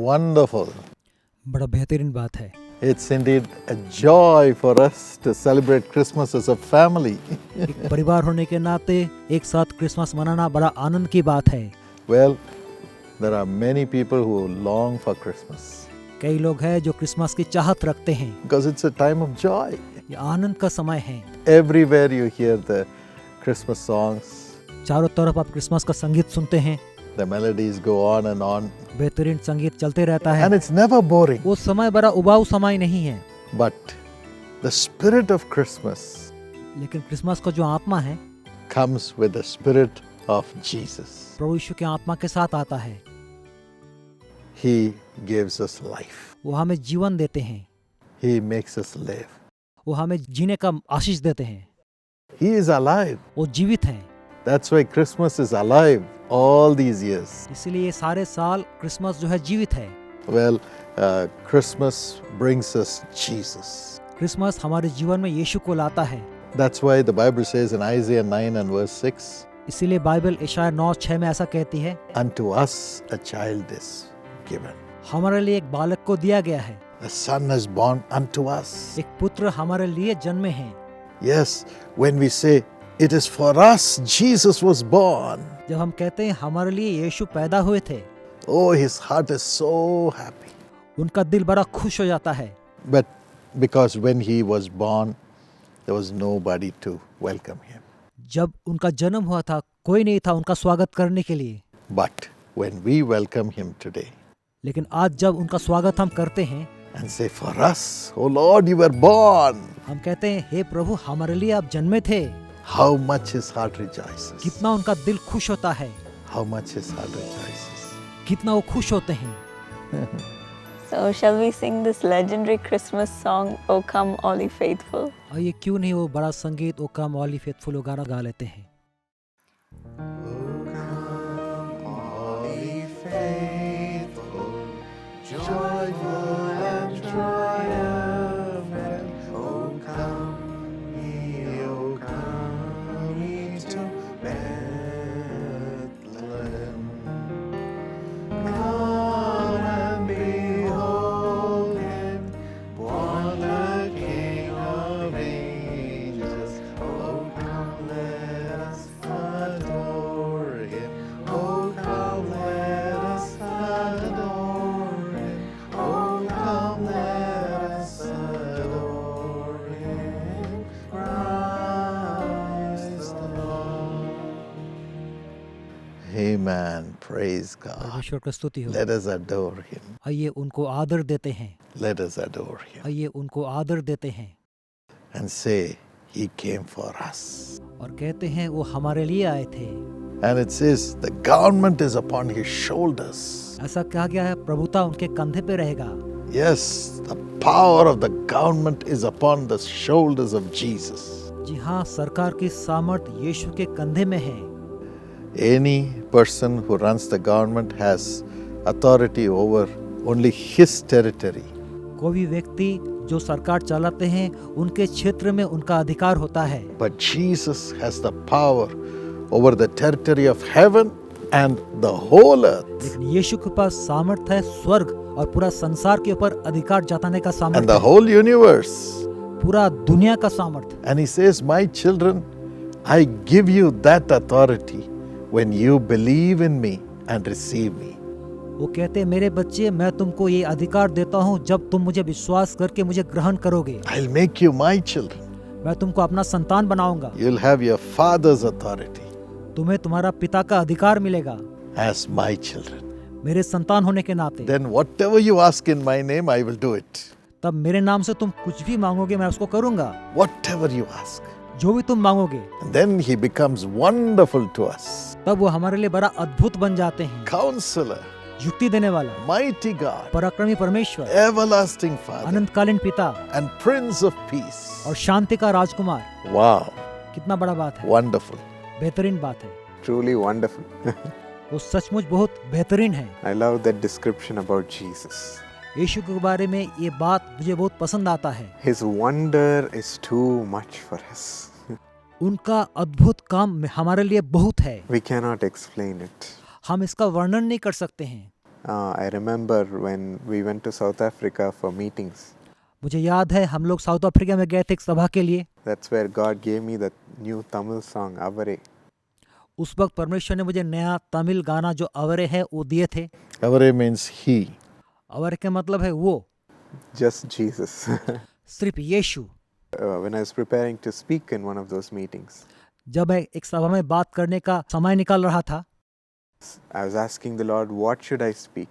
wonderful. बड़ा बेहतरीन बात है। It's indeed a joy for us to celebrate Christmas as a family. एक परिवार होने के नाते एक साथ क्रिसमस मनाना बड़ा आनंद की बात है। Well, there are many people who long for Christmas कई लोग हैं जो क्रिसमस की चाहत रखते हैं। because it's a time of joy. ये आनंद का समय है। Everywhere you hear the Christmas songs, चारों तरफ आप क्रिसमस का संगीत सुनते हैं। the melodies go on, बेहतरीन संगीत चलते रहता है। and it's never boring. वो समय बड़ा उबाऊ समय नहीं है। But the spirit of Christmas लेकिन क्रिसमस का जो आत्मा है comes with the spirit of Jesus. प्रभु यीशु के आत्मा के साथ आता है। He gives us life. वो हमें जीवन देते हैं। He makes us live. वो हमें जीने का आशीष देते हैं। He is alive. वो जीवित हैं। That's why Christmas is alive all these years. इसलिए ये सारे साल क्रिसमस जो है जीवित है। Well, Christmas brings us Jesus. Christmas हमारे जीवन में यीशु को लाता है। That's why the Bible says in Isaiah 9 and verse 6, इसीलिए बाइबल यशायाह 9:6 में ऐसा कहती है, unto us a child is given. हमारे लिए एक बालक को दिया गया है। A son is born unto us. एक पुत्र हमारे लिए जन्मे हैं। Yes, when we say it is for us Jesus was born, जब हम कहते हैं हमारे लिए यीशु पैदा हुए थे, oh, his heart is so happy. उनका दिल बड़ा खुश हो जाता है। But because when he was born, there was nobody to welcome him. जब उनका जन्म हुआ था कोई नहीं था उनका स्वागत करने के लिए। But when we welcome him today लेकिन आज जब उनका स्वागत हम करते हैं and say, for us, oh Lord, you were born, हम कहते हैं हे प्रभु हमारे लिए आप जन्मे थे, how much his heart rejoices. कितना उनका दिल खुश होता है, How much his heart rejoices. कितना वो खुश होते हैं। So shall we sing this legendary Christmas song, O Come All Ye Faithful? और ये क्यों नहीं वो बड़ा संगीत ओ कम ऑल यू फेथफुल गाना गा लेते हैं। Joyful and triumphant, oh come ye to Bethlehem. Come and behold him, born the King of angels. Oh come let us adore him. Oh come let us adore him. Oh come let us adore him, Christ the Lord. Amen. Praise God. परमेश्वर की स्तुति हो। Let us adore him. आइए उनको आदर देते हैं। Let us adore him आइए उनको आदर देते हैं and say he came for us. और कहते हैं वो हमारे लिए आए थे। And it says the government is upon his shoulders. ऐसा कहा गया है प्रभुता उनके कंधे पे रहेगा। Yes, the power of the government is upon the shoulders of Jesus. जी हाँ, सरकार की सामर्थ यीशु के कंधे में है। Any person who runs the government has authority over only his territory. कोई भी व्यक्ति जो सरकार चलाते हैं उनके क्षेत्र में उनका अधिकार होता है। But Jesus has the power over the territory of heaven and the whole earth लेकिन यीशु के पास सामर्थ है स्वर्ग और पूरा संसार के ऊपर अधिकार जताने का and सामर्थ the है, whole universe. पूरा दुनिया का सामर्थ। And he says, my children, I give you that authority when you believe in me and receive me. वो कहते हैं मेरे बच्चे मैं तुमको ये अधिकार देता हूँ जब तुम मुझे विश्वास करके मुझे ग्रहण करोगे, I'll make you my children. मैं तुमको अपना संतान बनाऊंगा। You'll have your father's authority तुम्हें तुम्हारा पिता का अधिकार मिलेगा as my children. मेरे संतान होने के नाते। Then whatever you ask in my name, I will do it. तब मेरे नाम से तुम कुछ भी मांगोगे मैं उसको करूंगा, Whatever you ask. जो भी तुम मांगोगे। And then he becomes wonderful to us. तब वो हमारे लिए बड़ा अद्भुत बन जाते हैं। Counselor, युक्ति देने वाला, mighty God, पराक्रमी परमेश्वर, everlasting Father, अनंतकालीन पिता and Prince of Peace. और शांति का राजकुमार। Wow, कितना बड़ा बात है, wonderful. बेहतरीन बात है। Truly wonderful. वो सचमुच बहुत बेहतरीन है। I love that description about Jesus. यीशु के बारे में ये बात मुझे बहुत पसंद आता है। His wonder is too much for us. उनका अद्भुत काम हमारे लिए बहुत है, We cannot explain it. हम इसका वर्णन नहीं कर सकते हैं। I remember when we went to South Africa for meetings. मुझे याद है हम लोग साउथ अफ्रीका में गए थे एक सभा के लिए। That's where God gave me the new Tamil song, Avare. उस वक्त परमेश्वर ने मुझे नया तमिल गाना जो अवरे है वो दिए थे। Avare means he. अवरे का मतलब है वो, Just Jesus. सिर्फ यीशु। When I was preparing to speak in one of those meetings, जब मैं एक सभा में बात करने का समय निकाल रहा था, I was asking the Lord, what should I speak?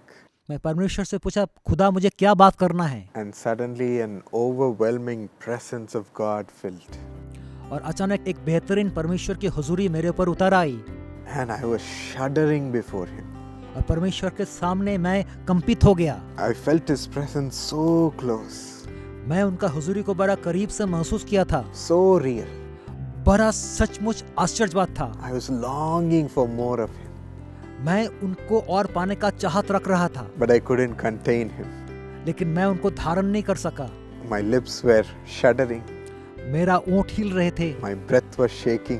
मैं परमेश्वर से पूछा, खुदा मुझे क्या बात करना है? And suddenly an overwhelming presence of God filled. और अचानक एक बेहतरीन परमेश्वर की हुजूरी मेरे ऊपर उतर आई And I was shuddering before Him. और परमेश्वर के सामने मैं कंपित हो गया। I felt His presence so close, मैं उनका हुजूरी को बड़ा करीब से महसूस किया था, so real. बड़ा सचमुच आश्चर्य बात था। I was longing for more of Him, मैं उनको और पाने का चाहत रख रहा था, but I couldn't contain Him. लेकिन मैं उनको धारण नहीं कर सका। My lips were shuddering, मेरा ओंठ हिल रहे थे, my breath was shaking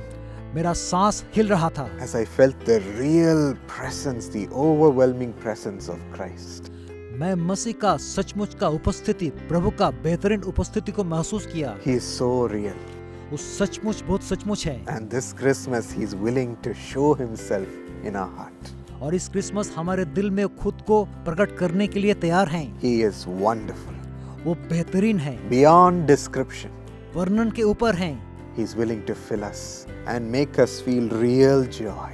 मेरा सांस हिल रहा था as I felt the real presence, the overwhelming presence of Christ. मैं मसीह का सचमुच का उपस्थिति, प्रभु का बेहतरीन उपस्थिति को महसूस किया। He is so real. वो सचमुच बहुत सचमुच है And this Christmas, He's willing to show Himself in our heart. और इस क्रिसमस हमारे दिल में खुद को प्रकट करने के लिए तैयार हैं। He is wonderful. वो बेहतरीन है, Beyond description, वर्णन के ऊपर हैं। He's willing to fill us and make us feel real joy.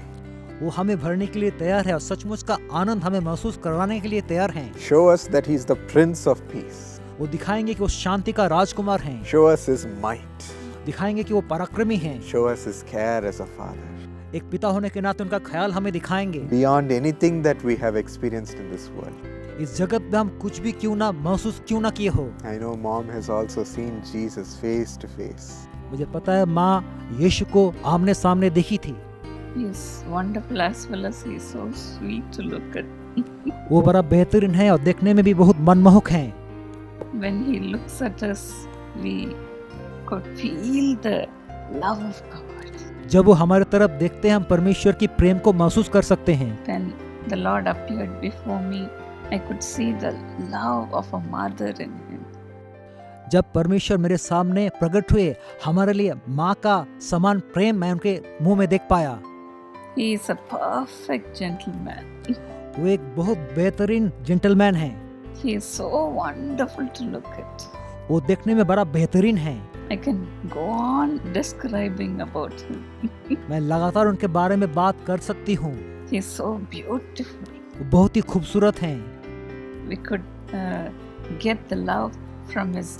वो हमें भरने के लिए तैयार है और सचमुच का आनंद हमें महसूस करवाने के लिए तैयार हैं। Show us that He's the Prince of Peace. वो दिखाएंगे कि वो शांति का राजकुमार हैं, Show us His might. दिखाएंगे कि वो पराक्रमी हैं। Show us His care as a father. एक पिता होने के नाते उनका ख्याल हमें दिखाएंगे। Beyond anything that we have experienced in this world. इस जगत में हम कुछ भी क्यों ना महसूस क्यों ना किए हो। I know Mom has also seen Jesus face to face. मुझे पता है माँ यीशु को आमने सामने देखी थी। He's wonderful as well as he's so sweet to look at. वो बड़ा बेहतरीन है और देखने में भी बहुत मनमोहक हैं। When he looks at us, we could feel the love of God. जब वो हमारे तरफ देखते हैं हम परमेश्वर की प्रेम को महसूस कर सकते हैं। When the Lord appeared before me, I could see the love of a mother in him. जब परमेश्वर मेरे सामने प्रकट हुए, हमारे लिए माँ का समान प्रेम मैं उनके मुंह में देख पाया। He is a perfect gentleman. वो एक बहुत बेहतरीन जेंटलमैन है। He is so wonderful to look at. वो देखने में बड़ा बेहतरीन है। I can go on describing about him. मैं लगातार उनके बारे में बात कर सकती हूँ। He is so beautiful. वो बहुत ही खूबसूरत हैं। We could get the love from his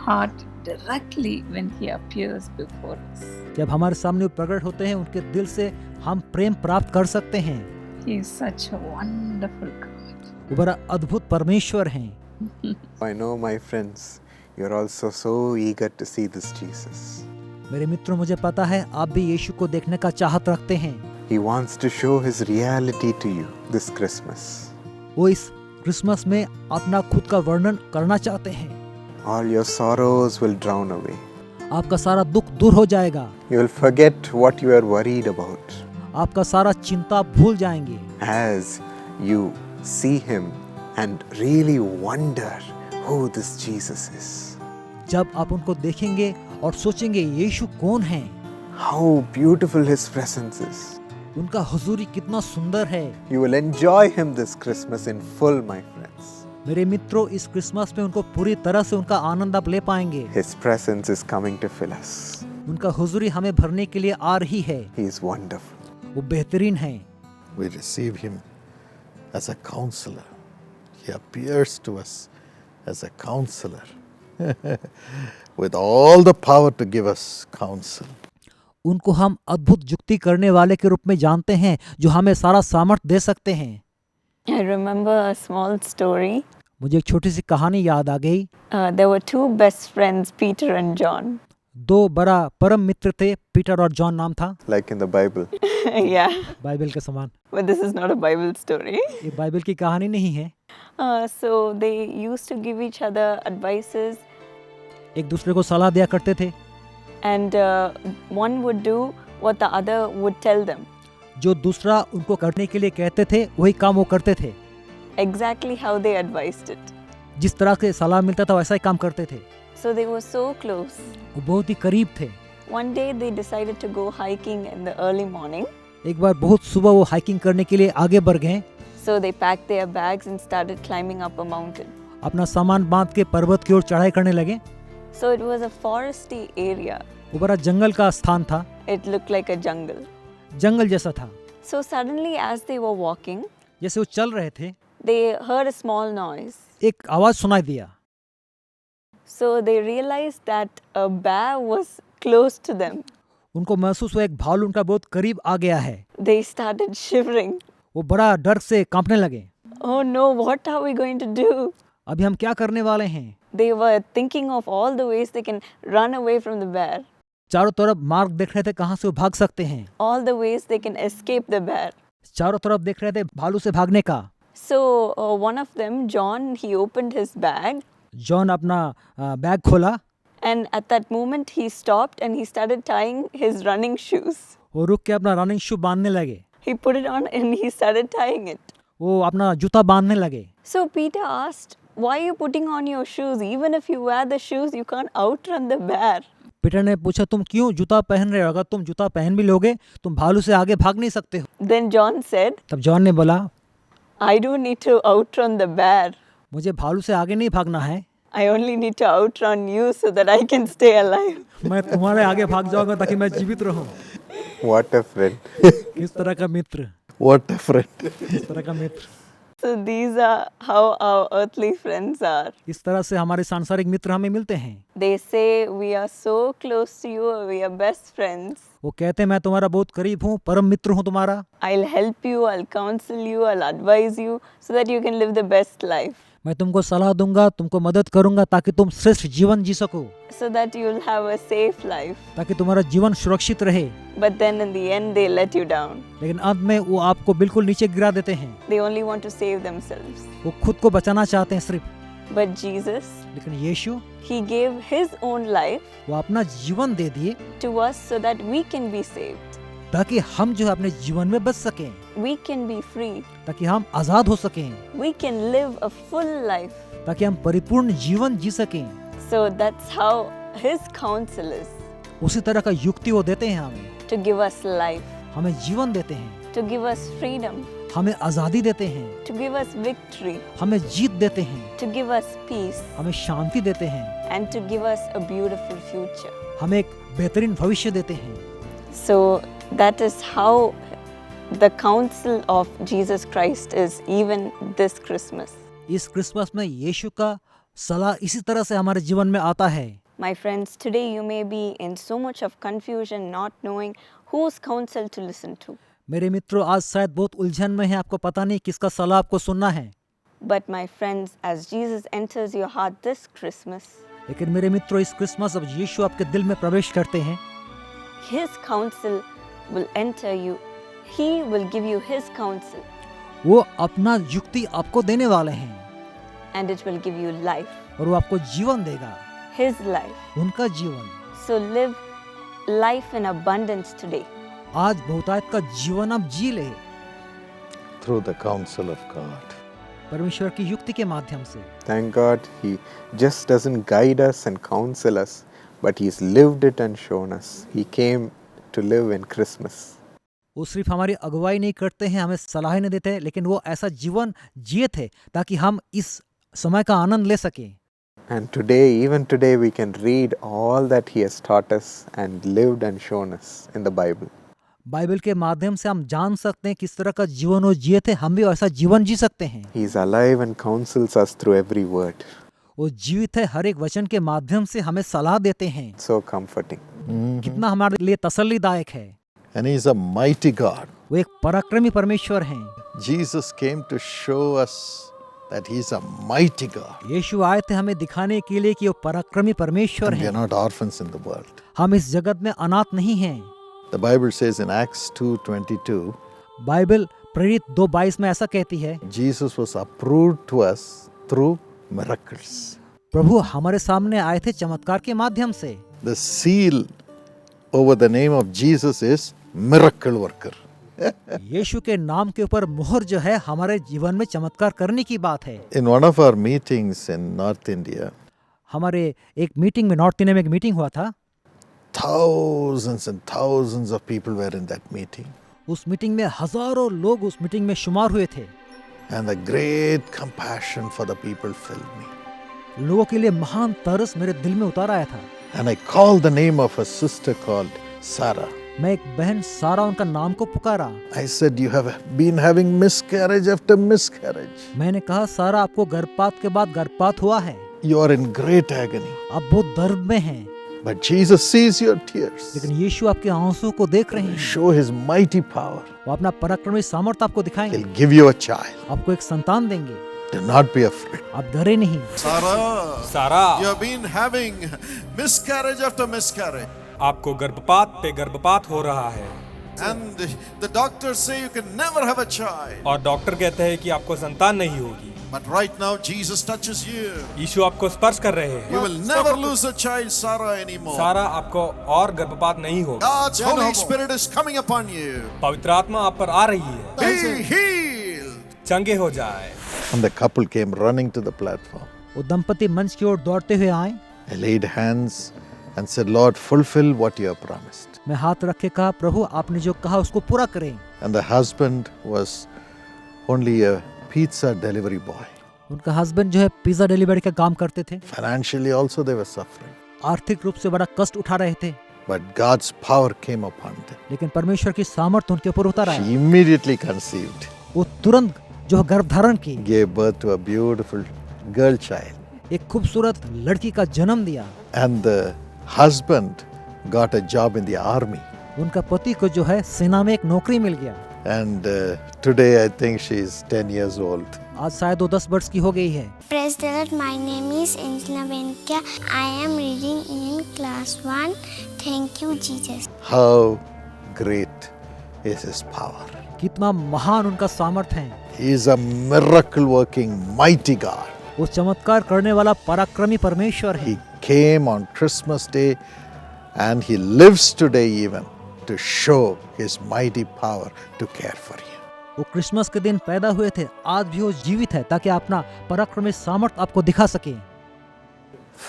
heart directly when he appears before us. जब हमारे सामने वो प्रकट होते हैं, उनके दिल से हम प्रेम प्राप्त कर सकते हैं। He is such a wonderful God. वो बड़ा अद्भुत परमेश्वर हैं। I know, my friends, you're also so eager to see this Jesus. मेरे मित्रों, मुझे पता है आप भी यीशु को देखने का चाहत रखते हैं। He wants to show His reality to you this Christmas. वो इस क्रिसमस में अपना खुद का वर्णन करना चाहते हैं। All your sorrows will drown away. आपका सारा दुख दूर हो जाएगा। You will forget what you are worried about आपका सारा चिंता भूल जाएंगे as you see Him and really wonder who this Jesus is. जब आप उनको देखेंगे और सोचेंगे यीशु कौन है, How beautiful His presence is. उनका हुजूरी कितना सुंदर है। You will enjoy Him this Christmas in full, my friends. मेरे मित्रों, इस क्रिसमस में उनको पूरी तरह से उनका आनंद आप ले पाएंगे। His presence is coming to fill us. उनका हुजूरी हमें भरने के लिए आ रही है। He is wonderful. वो बेहतरीन है। We receive Him as a counselor. He appears to us as a counselor with all the power to give us counsel. उनको हम अद्भुत जुक्ति करने वाले के रूप में जानते हैं, जो हमें सारा सामर्थ दे सकते हैं। I remember a small story. मुझे एक छोटी सी कहानी याद आ गई। There were two best friends, Peter and John. दो बड़ा परम मित्र थे, पीटर और जॉन नाम था। Like in the Bible. Yeah, Bible के समान। but this is not a Bible story. ये बाइबल की कहानी नहीं है। So they used to give each other advices, एक दूसरे को सलाह दिया करते थे। and one would do what the other would tell them. जो दूसरा उनको करने के लिए कहते थे वही काम वो करते थे। exactly how they advised it. जिस तरह से सलाह मिलता था वैसा ही काम करते थे। So they were so close. वो बहुत ही करीब थे। One day they decided to go hiking in the early morning. एक बार बहुत सुबह वो हाइकिंग करने के लिए आगे बढ़ गए। So they packed their bags and started climbing up a mountain. अपना सामान बांध के पर्वत की ओर चढ़ाई करने लगे। So it was a foresty area. वो बड़ा जंगल का स्थान था, It looked like a jungle. जंगल जैसा था। So suddenly as they were walking, जैसे वो चल रहे थे, they heard a small noise. एक आवाज सुनाई दिया। So they realized that a bear was close to them. उनको महसूस हुआ एक भालू उनका बहुत करीब आ गया है। They started shivering. वो बड़ा डर से कांपने लगे। Oh no, what are we going to do? अभी हम क्या करने वाले हैं? They were thinking of all the ways they can run away from the bear, चारों तरफ मार्ग देख रहे थे कहाँ से वो भाग सकते हैं। all the ways they can escape the bear. चारों तरफ देख रहे थे भालू से भागने का। So one of them, John, he opened his bag, John अपना बैग खोला and at that moment he stopped and he started tying his running shoes. और रुक के अपना रनिंग शू बांधने लगे। He put it on and he started tying it. वो अपना जूता बांधने लगे। So Peter asked, "Why are you putting on your shoes? Even if you wear the shoes, you can't outrun the bear." Peter ने पूछा तुम क्यों जूता पहन रहे हो? अगर तुम जूता पहन भी लोगे तुम भालू से आगे भाग नहीं सकते हो। Then John said, तब जॉन ने बोला "I don't need to outrun the bear. मुझे भालू से आगे नहीं भागना है, I only need to outrun you so that I can stay alive." मैं तुम्हारे आगे भाग जाऊंगा ताकि मैं जीवित रहूं। What a friend. किस तरह का मित्र, What a friend. किस तरह का मित्र। So these are how our earthly friends are. इस तरह से हमारे सांसारिक मित्र हमें मिलते हैं। They say, "We are so close to you, we are best friends. वो कहते हैं मैं तुम्हारा बहुत करीब हूँ, परम मित्र हूँ तुम्हारा। I'll help you, I'll counsel you, I'll advise you so that you can live the best life, मैं तुमको सलाह दूंगा, तुमको मदद करूंगा ताकि तुम श्रेष्ठ जीवन जी सको, so that you'll have a safe life." ताकि तुम्हारा जीवन सुरक्षित रहे। But then in the end, they let you down. लेकिन अंत में वो आपको बिल्कुल नीचे गिरा देते हैं। They only want to save themselves. वो खुद को बचाना चाहते हैं सिर्फ। But Jesus, लेकिन यीशु He gave His own life वो अपना जीवन दे दिए to us so that we can be saved. ताकि हम जो है अपने जीवन में बच सकें, We can be free. ताकि हम आजाद हो सकें, We can live a full life. ताकि हम परिपूर्ण जीवन जी सकें। So that's how His counsel is, उसी तरह का युक्ति वो देते हैं हमें, to give us life, हमें जीवन देते हैं, to give us freedom, हमें आजादी देते हैं, to give us victory, हमें जीत देते हैं, to give us peace, हमें शांति देते हैं, and to give us a beautiful future. हमें एक बेहतरीन भविष्य देते हैं। So that is how the counsel of Jesus Christ is even this Christmas. इस क्रिसमस में यीशु का सलाह इसी तरह से हमारे जीवन में आता है। My friends, today you may be in so much of confusion, not knowing whose counsel to listen to. मेरे मित्रों, आज शायद बहुत उलझन में है, आपको पता नहीं किसका सलाह आपको सुनना है। But my friends, as Jesus enters your heart this Christmas, लेकिन मेरे मित्रों, इस क्रिसमस अब यीशु आपके दिल में प्रवेश करते हैं, His counsel will enter you. He will give you His counsel, वो अपना युक्ति आपको देने वाले हैं and it will give you life, और वो आपको जीवन देगा, His life. उनका जीवन। So live life in abundance today. आज बहुतायत का जीवन आप जी ले Through the counsel of God. परमेश्वर की युक्ति के माध्यम से। Thank God He just doesn't guide us and counsel us, but He's lived it and shown us. He came to live in Christmas. वो सिर्फ हमारी अगुवाई नहीं करते हैं, हमें सलाह नहीं देते, लेकिन वो ऐसा जीवन जिए थे ताकि हम इस समय का आनंद ले सकें। And today, even today, we can read all that He has taught us and lived and shown us in the Bible. Bible के माध्यम से हम जान सकते हैं किस तरह का जीवन वो जिए थे, हम भी ऐसा जीवन जी सकते हैं। He is alive and counsels us through every word. वो जीवित है, हर एक वचन के माध्यम से हमें सलाह देते हैं। So comforting. कितना हमारे लिए तसल्लीदायक है। And He is a mighty God. वो एक पराक्रमी परमेश्वर हैं। Jesus came to show us that He is a mighty God. यीशु आए थे हमें दिखाने के लिए कि वो पराक्रमी परमेश्वर And we are हैं। not orphans in the world. हम इस जगत में अनाथ नहीं हैं। The Bible says in Acts 2:22, Bible प्रेरित 2:22 में ऐसा कहती है, Jesus was approved to us through miracles. प्रभु हमारे सामने आए थे चमत्कार के माध्यम से। The seal over the name of Jesus is miracle worker. यीशु के नाम के ऊपर मोहर जो है हमारे जीवन में चमत्कार करने की बात है। In one of our meetings in North India, हमारे एक मीटिंग में, नॉर्थ इंडिया में एक मीटिंग हुआ था। thousands and thousands of people were in that meeting. उस मीटिंग में हजारों लोग उस मीटिंग में शुमार हुए थे। And the great compassion for the people filled me. लोगों के लिए महान तरस मेरे दिल में उतार आया था। And I called the name of a sister called Sarah. मैं एक बहन सारा उनका नाम को पुकारा। I said, you have been having miscarriage after miscarriage. मैंने कहा, सारा आपको गर्भपात के बाद गर्भपात हुआ है, You are in great agony. आप बहुत दर्द में हैं, But Jesus sees your tears. लेकिन यीशु आपके आंसू को देख रहे हैं। Show his mighty power. वो अपना पराक्रमी सामर्थ्य आपको दिखाएंगे। He'll give you a child. आपको एक संतान देंगे। Do not be afraid. आप डरे नहीं। सारा you have been having miscarriage after miscarriage. आपको गर्भपात पे गर्भपात हो रहा है And the doctors say you can never have a child. और डॉक्टर कहते हैं कि आपको संतान नहीं होगी, But right now Jesus touches you. यीशु आपको स्पर्श कर रहे हैं। You will never lose a child, Sarah, anymore. सारा आपको और गर्भपात नहीं होगा। God's Holy Spirit is coming upon you. पवित्र आत्मा आप पर आ रही है। Be healed. चंगे हो जाए। And the couple came running to the platform. वो दंपति मंच की ओर दौड़ते हुए आए। I laid hands and said, Lord, fulfill what you have promised. मैं हाथ रख के कहा, प्रभु आपने जो कहा उसको पूरा करें। And the husband was only a pizza delivery boy. उनका हस्बैंड जो है पिज्जा डिलीवरी का काम करते थे। Financially also they were suffering. आर्थिक रूप से बड़ा कष्ट उठा रहे थे, But God's power came upon them. लेकिन परमेश्वर की सामर्थ्य उनके ऊपर उतर She आया। immediately conceived, वो तुरंत जो गर्भ धारण की, gave birth to a beautiful girl child. एक खूबसूरत लड़की का जन्म दिया। And the husband got a job in the army. उनका पति को जो है सेना में एक नौकरी मिल गया। And today I think she is 10 years old. आज शायद वो 10 वर्ष की हो गई है। Praise the Lord. My name is Angela Benkia. I am reading in class 1. Thank you, Jesus. How great is his power. कितना महान उनका सामर्थ्य है। He is a miracle working mighty God. वो चमत्कार करने वाला पराक्रमी परमेश्वर है। He came on Christmas Day and he lives today even to show his mighty power to care for you. वो क्रिसमस के दिन पैदा हुए थे, आज भी वो जीवित है ताकि अपना पराक्रमी सामर्थ्य आपको दिखा सके।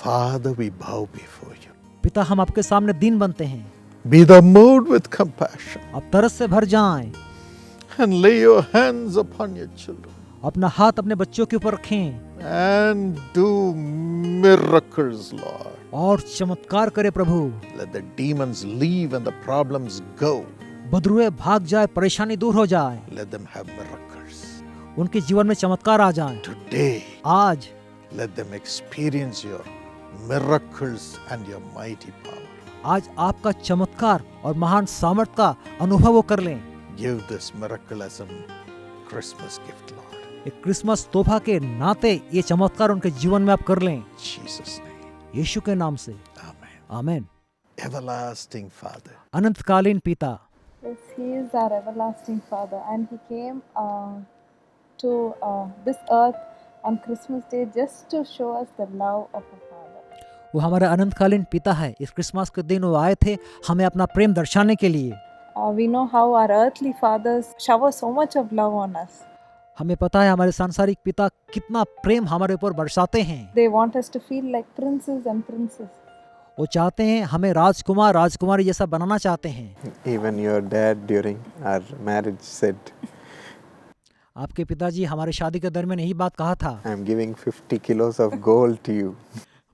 Father, we bow before you. पिता, हम आपके सामने दीन बनते हैं। Be thou moved with compassion आप तरस से भर जाएं, and lay your hands upon your children अपना हाथ अपने बच्चों के ऊपर रखें and do miracles, Lord. और चमत्कार करे प्रभु। Let the demons leave and the problems go. बदरुए भाग जाए, परेशानी दूर हो जाए, Let them have miracles. उनके जीवन में चमत्कार आ जाए। Today, आज let them experience your miracles and your mighty power. आज आपका चमत्कार और महान सामर्थ्य का अनुभव वो कर लें। Give this miracle as a Christmas gift, Lord. एक क्रिसमस तोहफा के नाते ये चमत्कार उनके जीवन में आप कर लें, In Jesus' name. यीशु के नाम से, Amen. आमीन। Everlasting Father. अनंतकालीन पिता, Yes, He is our everlasting Father, and He came to this earth on Christmas Day just to show us the love of a Father. वो हमारा अनंतकालीन पिता है। इस क्रिसमस के दिन वो आए थे हमें अपना प्रेम दर्शाने के लिए। We know how our earthly fathers shower so much of love on us. हमें पता है हमारे सांसारिक पिता कितना प्रेम हमारे ऊपर बरसाते हैं। They want us to feel like princes and princesses. वो चाहते हैं हमें राजकुमार राजकुमारी जैसा बनाना चाहते हैं। Even your dad during our marriage said, आपके पिताजी हमारे शादी के दरमियान यही बात कहा था, I'm giving 50 kilos of gold to you.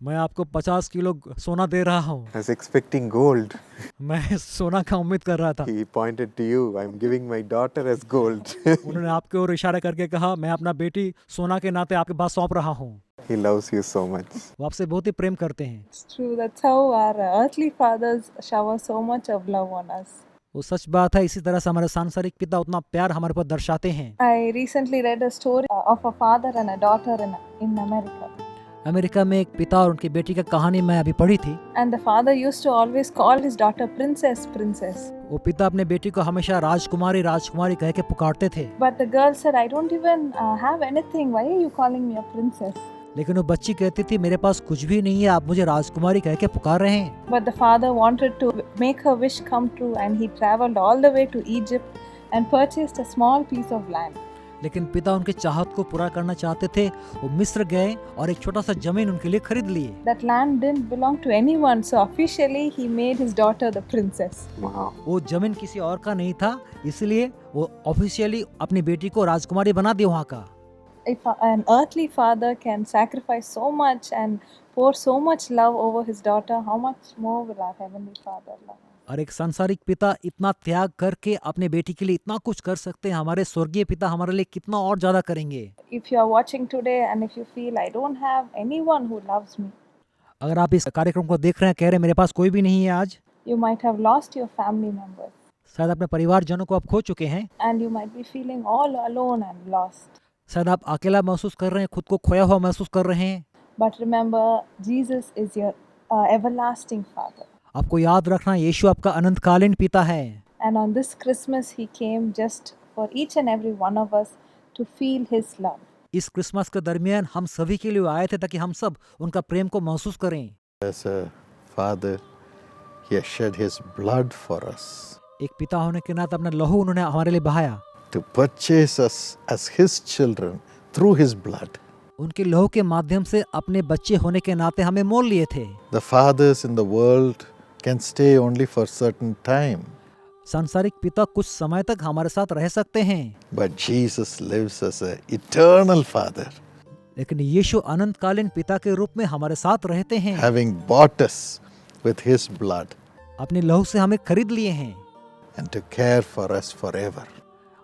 मैं आपको 50 किलो सोना दे रहा हूँ। I was expecting gold. मैं सोना का उम्मीद कर रहा था। He pointed to you, I'm giving my daughter as gold. उन्होंने आपके ओर इशारा करके कहा, मैं अपना बेटी सोना के नाते आपके पास सौंप रहा हूँ। He loves you so much. वो आपसे बहुत ही प्रेम करते हैं। It's true. That's how our earthly fathers shower so much of love on us. वो सच बात है, इसी तरह से हमारे सांसारिक पिता उतना प्यार हमारे पर दर्शाते हैं। I recently read a story of a father and a daughter in America. America में एक पिता और उनकी बेटी का कहानी मैं अभी पढ़ी थी। And the father used to always call his daughter princess, princess. वो पिता अपने बेटी को हमेशा राजकुमारी राजकुमारी कह के पुकारते थे। But the girl said, I don't even have anything. Why are you calling me a princess? लेकिन वो बच्ची कहती थी, मेरे पास कुछ भी नहीं है, आप मुझे राजकुमारी कह के पुकार रहे हैं। But the father wanted to make her wish come true, and he traveled all the way to Egypt and purchased a small piece of land. लेकिन पिता उनके चाहत को पूरा करना चाहते थे। वो मिस्र गए और एक छोटा सा जमीन उनके लिए खरीद लिए। That land didn't belong to anyone, so officially he made his daughter the princess. Wow. वो जमीन किसी और का नहीं था, इसलिए वो ऑफिशियली अपनी बेटी को राजकुमारी बना दिया वहाँ का। If an earthly father can sacrifice so much and pour so much love over his daughter, how much more will our heavenly Father love us? और एक सांसारिक पिता इतना त्याग करके अपने बेटी के लिए इतना कुछ कर सकते हैं, हमारे स्वर्गीय पिता हमारे लिए कितना और ज्यादा करेंगे। If you are watching today and if you feel I don't have anyone who loves me, अगर आप इस कार्यक्रम को देख रहे हैं, कह रहे हैं मेरे पास कोई भी नहीं है आज, you might have lost your family members शायद अपने परिवारजनों को आप खो चुके हैं, and you might be feeling all alone and lost. शायद आप अकेला महसूस कर रहे हैं, खुद को खोया हुआ महसूस कर रहे हैं। But remember, Jesus is your everlasting Father. आपको याद रखना, यीशु आपका अनंतकालीन पिता है। And on this Christmas, he came just for each and every one of us to feel his love. इस क्रिसमस के दरमियान हम सभी के लिए आए थे ताकि हम सब उनका प्रेम को महसूस करें। As a father, he has shed his blood for us एक पिता होने के नाते अपना लहू उन्होंने हमारे लिए बहाया। to purchase us as his children through his blood. उनके लहू के माध्यम से अपने बच्चे होने के नाते हमें मोल लिए थे। The fathers in the world can stay only for certain time, सांसारिक पिता कुछ समय तक हमारे साथ रह सकते हैं, but Jesus lives as an eternal father, लेकिन यीशु अनंतकालीन पिता के रूप में हमारे साथ रहते हैं। having bought us with his blood अपने लहू से हमें खरीद लिए हैं, and to care for us forever.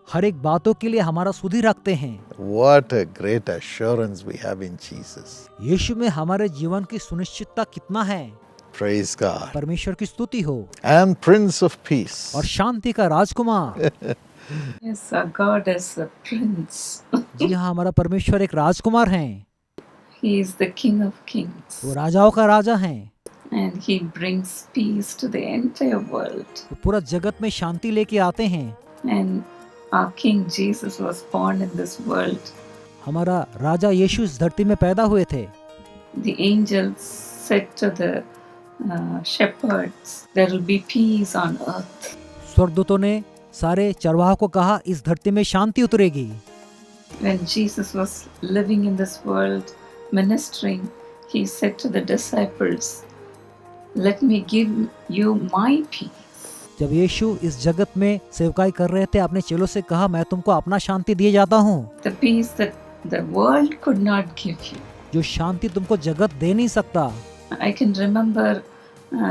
हर एक बातों के लिए हमारा सुधि रखते हैं। What a great assurance we have in Jesus. यीशु में हमारे जीवन की सुनिश्चितता कितना है। Praise God. परमेश्वर की स्तुति हो। And Prince of Peace. और शांति का राजकुमार। Yes, our God is a prince. जी हाँ, हमारा परमेश्वर एक राजकुमार हैं। He is the King of Kings. वो राजाओं का राजा हैं। And he brings peace to the entire world. वो पूरा जगत में शांति लेके आते हैं। And our King Jesus was born in this world. हमारा राजा यीशु इस धरती में पैदा हुए थे। The angels said to the shepherds, there will be peace on earth. स्वर्गदूतों ने सारे चरवाहों को कहा, इस धरती में शांति उतरेगी। When Jesus was living in this world, ministering, he said to the disciples, let me give you my peace. जब यीशु इस जगत में सेवकाई कर रहे थे, अपने चेलों से कहा, मैं तुमको अपना शांति दिए जाता हूँ। The peace that the world could not give you. जो शांति तुमको जगत दे नहीं सकता। I can remember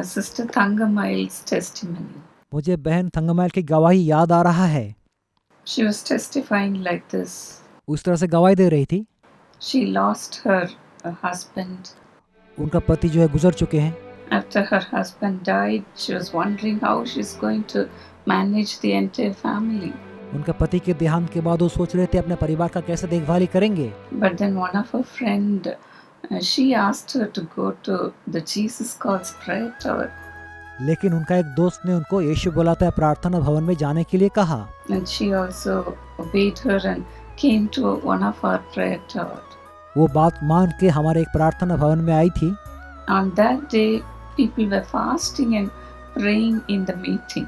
Sister Thangamai's testimony. मुझे बहन थंगमैल की गवाही याद आ रहा है। She was testifying like this. उस तरह से गवाही दे रही थी। She lost her husband. उनका पति जो है गुजर चुके हैं। After her husband died, she was wondering how she's going to manage the entire family. उनका पति के देहांत के बाद वो सोच रहे थे अपने परिवार का कैसे देखभाल करेंगे। But then one of her friend, she asked her to go to the Jesus Calls prayer tower. लेकिन उनका एक दोस्त ने उनको यीशु बुलाता है प्रार्थना भवन में जाने के लिए कहा। And she also obeyed her and came to one of our prayer tower. वो बात मान के हमारे एक प्रार्थना भवन में आई थी। On that day, people were fasting and praying in the meeting.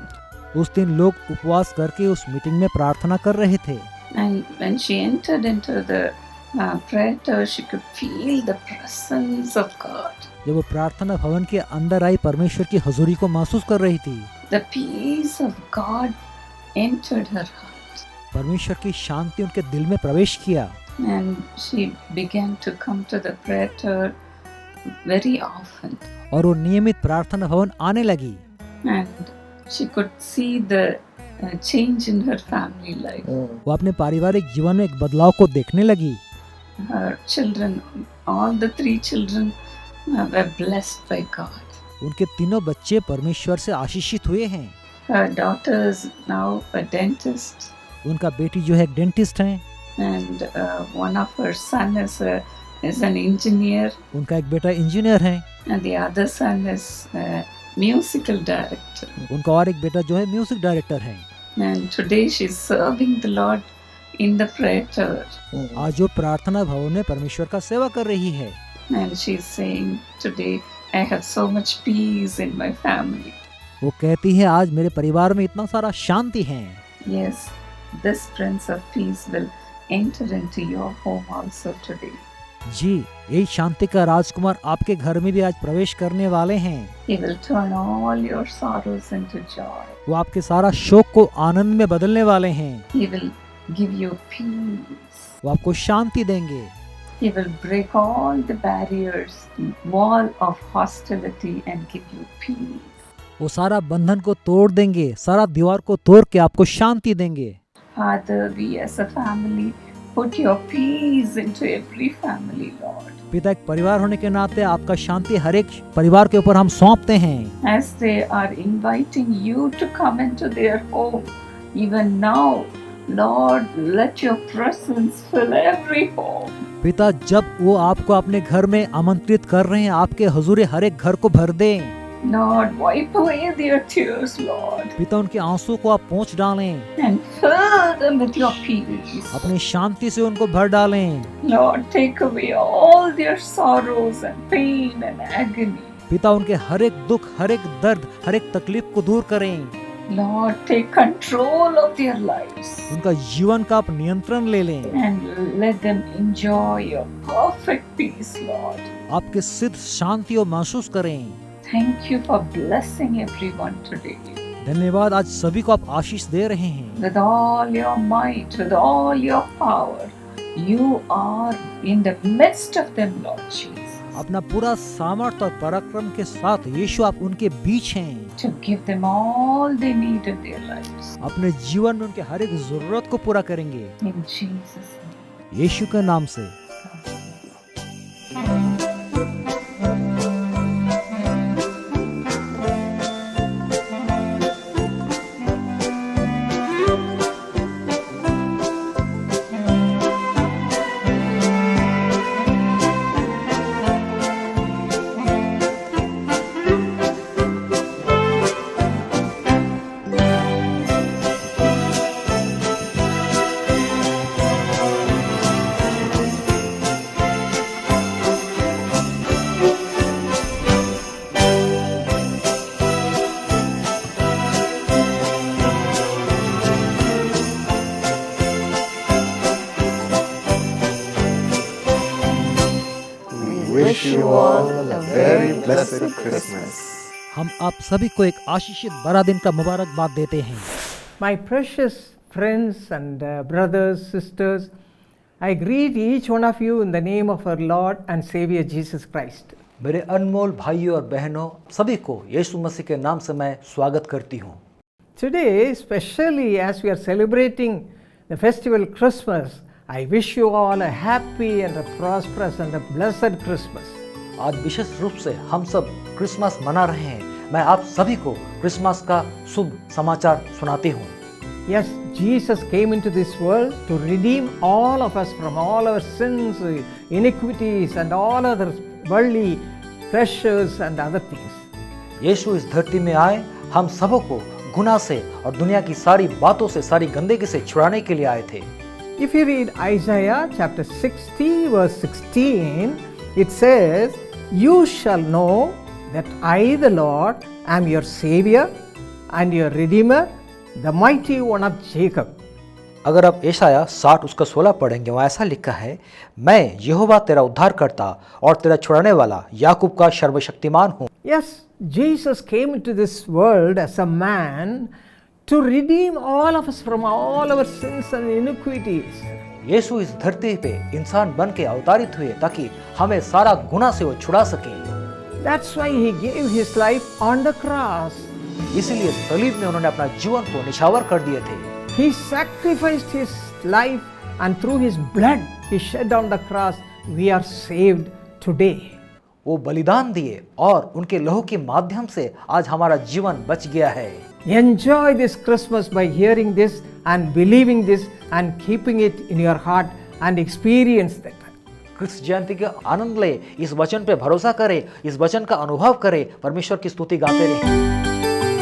उस दिन लोग उपवास करके उस मीटिंग में प्रार्थना कर रहे थे। And when she entered into the prayer tower, she could feel the presence of God. जब वो प्रार्थना भवन के अंदर आई, परमेश्वर की हजूरी को महसूस कर रही थी। The peace of God entered her heart. परमेश्वर की शांति उनके दिल में प्रवेश किया। And she began to come to the prayer tower very often. और वो नियमित प्रार्थना भवन आने लगी। And she could see the change in her family life. वो अपने पारिवारिक जीवन में एक बदलाव को देखने लगी। Her children, all the 3 children were blessed by God. उनके तीनों बच्चे परमेश्वर से आशीषित हुए हैं। Her daughter is now a dentist. उनका बेटी जो है एक डेंटिस्ट है। And one of her son is an engineer. उनका एक बेटा इंजीनियर है। And the other son is a musical director. उनका और एक बेटा जो है म्यूजिक डायरेक्टर है। And today she's serving the Lord in the prayer tower. आज वो प्रार्थना भवन में परमेश्वर का सेवा कर रही है। And she's saying, today I have so much peace in my family. वो कहती है आज मेरे परिवार में इतना सारा शांति है। Yes, this Prince of Peace will enter into your home also today. जी, यही शांति का राजकुमार आपके घर में भी आज प्रवेश करने वाले हैं। He will turn all your sorrows into joy. वो आपके सारा शोक को आनंद में बदलने वाले हैं। He will give you peace. वो आपको शांति देंगे। He will break all the barriers, wall of hostility and give you peace. वो सारा बंधन को तोड़ देंगे, सारा दीवार को तोड़ के आपको शांति देंगे। Father, we as a family put your peace into every family, Lord. पिता, एक परिवार होने के नाते आपका शांति हर एक परिवार के ऊपर हम सौंपते हैं। As they are inviting you to come into their home, even now, Lord, let your presence fill every home. पिता, जब वो आपको अपने घर में आमंत्रित कर रहे हैं, आपके हुजूर हर एक घर को भर दें। Lord, wipe away their tears, Lord, पिता, उनके आंसू को आप पोंछ डालें, and fill them with your peace. अपनी शांति से उनको भर डालें। Lord, take away all their sorrows and pain and agony. पिता, उनके हर एक दुख, हर एक दर्द, हर एक तकलीफ को दूर करें। Lord, take control of their lives उनका जीवन का आप नियंत्रण ले लें। and let them enjoy your perfect peace, Lord. आपके सिद्ध शांति को महसूस करें। Thank you for blessing everyone today. धन्यवाद, आज सभी को आप आशीष दे रहे हैं। With all your might, with all your power, you are in the midst of them, Lord Jesus. अपना पूरा सामर्थ्य और पराक्रम के साथ यीशु आप उनके बीच हैं। To give them all they need in their lives. अपने जीवन में उनके हर एक जरूरत को पूरा करेंगे। In Jesus' name. यीशु के नाम से। Wish you all a very blessed Christmas. हम आप सभी को एक आशीषित बड़ा दिन का मुबारकबाद देते हैं। My precious friends and brothers, sisters, I greet each one of you in the name of our Lord and Savior Jesus Christ. मेरे अनमोल भाइयों और बहनों, सभी को यीशु मसीह के नाम से मैं स्वागत करती हूँ। Today, especially as we are celebrating the festival Christmas, I wish you all a happy and a prosperous and a blessed Christmas. आज विशेष रूप से हम सब क्रिसमस मना रहे हैं। मैं आप सभी को क्रिसमस का शुभ समाचार सुनाती हूँ। Yes, Jesus came into this world to redeem all of us from all our sins, iniquities and all other worldly pressures and other things. यीशु इस धरती में आए हम सबको गुनाह से और दुनिया की सारी बातों से, सारी गंदगी से छुड़ाने के लिए आए थे। If you read Isaiah chapter 60 verse 16, it says, "You shall know that I, the Lord, am your Savior and your Redeemer, the mighty one of Jacob." अगर आप यशाया 60 उसका 16 पढ़ेंगे, वहाँ ऐसा लिखा है, मैं यहोवा तेरा उद्धार करता और तेरा छुड़ाने वाला याकूब का सर्वशक्तिमान हूँ। Yes, Jesus came into this world as a man to redeem all of us from all our sins and iniquities. यीशु इस धरती पे इंसान बन के अवतारित हुए ताकि हमें सारा गुनाह से वो छुड़ा सके। That's why he gave his life on the cross. इसीलिए सलीब में उन्होंने अपना जीवन को निछावर कर दिए थे। He sacrificed his life and through his blood he shed on the cross. We are saved today. वो बलिदान दिए और उनके लहू के माध्यम से आज हमारा जीवन बच गया है। Enjoy this Christmas by hearing this and believing this and keeping it in your heart and experience that. क्रिस्त जयंती के आनंद ले, इस वचन पे भरोसा करे, इस वचन का अनुभव करे, परमेश्वर की स्तुति गाते रहे।